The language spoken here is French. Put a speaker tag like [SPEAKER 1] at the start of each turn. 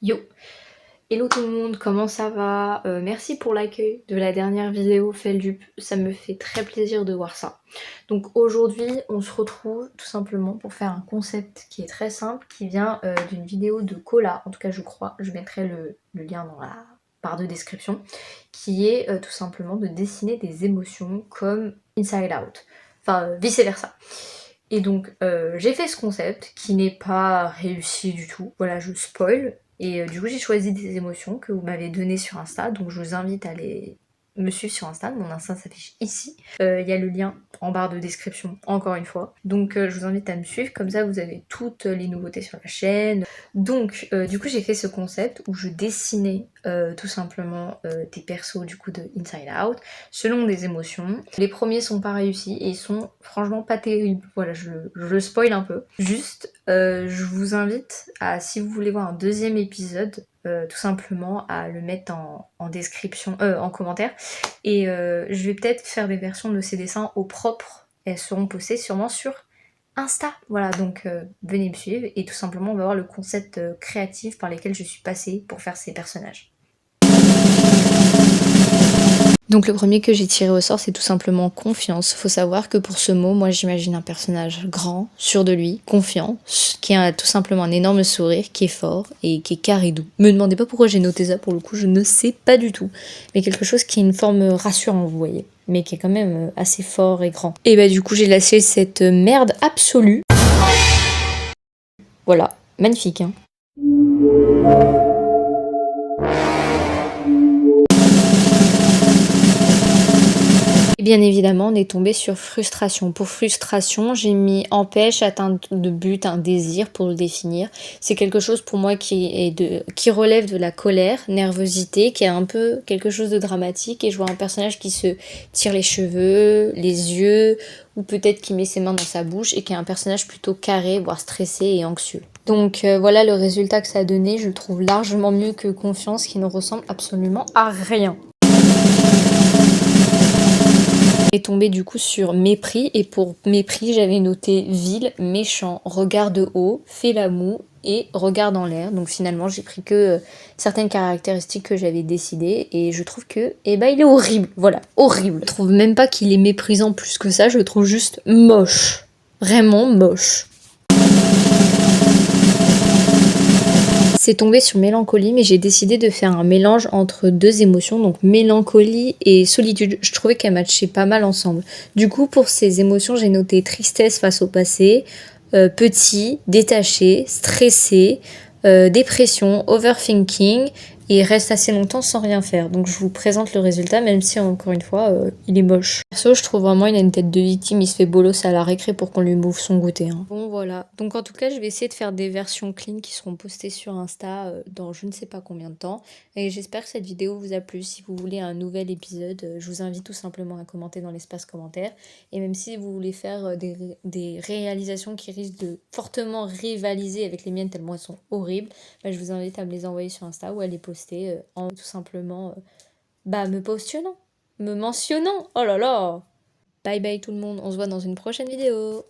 [SPEAKER 1] Yo! Hello tout le monde, comment ça va? Merci pour l'accueil de la dernière vidéo Feldup, ça me fait très plaisir de voir ça. Donc aujourd'hui, on se retrouve tout simplement pour faire un concept qui est très simple, qui vient d'une vidéo de Cola, en tout cas je crois, je mettrai le lien dans la barre de description, qui est tout simplement de dessiner des émotions comme Inside Out, enfin vice versa. Et donc j'ai fait ce concept qui n'est pas réussi du tout, voilà je spoil, et du coup j'ai choisi des émotions que vous m'avez données sur Insta, donc je vous invite à aller me suivre sur Insta, mon Insta s'affiche ici. Il y a le lien en barre de description, encore une fois. Donc je vous invite à me suivre, comme ça vous avez toutes les nouveautés sur la chaîne. Donc du coup j'ai fait ce concept où je dessinais tout simplement des persos du coup de Inside Out, selon des émotions. Les premiers sont pas réussis et ils sont franchement pas terribles. Voilà, je spoil un peu. Juste, je vous invite à, si vous voulez voir un deuxième épisode, tout simplement à le mettre en description, en commentaire. Et je vais peut-être faire des versions de ces dessins au propre. Elles seront postées sûrement sur Insta. Voilà, donc venez me suivre et tout simplement on va voir le concept créatif par lesquels je suis passée pour faire ces personnages. Donc le premier que j'ai tiré au sort, c'est tout simplement confiance. Faut savoir que pour ce mot, moi j'imagine un personnage grand, sûr de lui, confiant, qui a tout simplement un énorme sourire, qui est fort et qui est carré doux. Me demandez pas pourquoi j'ai noté ça, pour le coup je ne sais pas du tout. Mais quelque chose qui a une forme rassurante, vous voyez. Mais qui est quand même assez fort et grand. Et bah du coup j'ai lâché cette merde absolue. Voilà, magnifique hein. Et bien évidemment, on est tombé sur frustration. Pour frustration, j'ai mis empêche, atteinte de but, un désir pour le définir. C'est quelque chose pour moi qui relève de la colère, nervosité, qui est un peu quelque chose de dramatique. Et je vois un personnage qui se tire les cheveux, les yeux, ou peut-être qui met ses mains dans sa bouche, et qui est un personnage plutôt carré, voire stressé et anxieux. Donc voilà le résultat que ça a donné. Je le trouve largement mieux que Confiance, qui ne ressemble absolument à rien. Est tombé du coup sur mépris, et pour mépris j'avais noté vil, méchant, regard de haut, fait la moue et regard dans l'air. Donc finalement j'ai pris que certaines caractéristiques que j'avais décidées et je trouve que il est horrible, voilà, horrible. Je trouve même pas qu'il est méprisant plus que ça, je le trouve juste moche, vraiment moche. C'est tombé sur mélancolie, mais j'ai décidé de faire un mélange entre deux émotions, donc mélancolie et solitude. Je trouvais qu'elles matchaient pas mal ensemble. Du coup, pour ces émotions, j'ai noté tristesse face au passé, petit, détaché, stressé, dépression, overthinking, et reste assez longtemps sans rien faire. Donc je vous présente le résultat, même si encore une fois, il est moche. Perso, je trouve vraiment il a une tête de victime, il se fait bolos à la récré pour qu'on lui bouffe son goûter. Hein. Bon voilà, donc en tout cas, je vais essayer de faire des versions clean qui seront postées sur Insta dans je ne sais pas combien de temps. Et j'espère que cette vidéo vous a plu. Si vous voulez un nouvel épisode, je vous invite tout simplement à commenter dans l'espace commentaire. Et même si vous voulez faire des réalisations qui risquent de fortement rivaliser avec les miennes tellement elles sont horribles, bah, je vous invite à me les envoyer sur Insta ou à les poster en tout simplement me positionnant, me mentionnant. Oh là là! Bye bye tout le monde, on se voit dans une prochaine vidéo.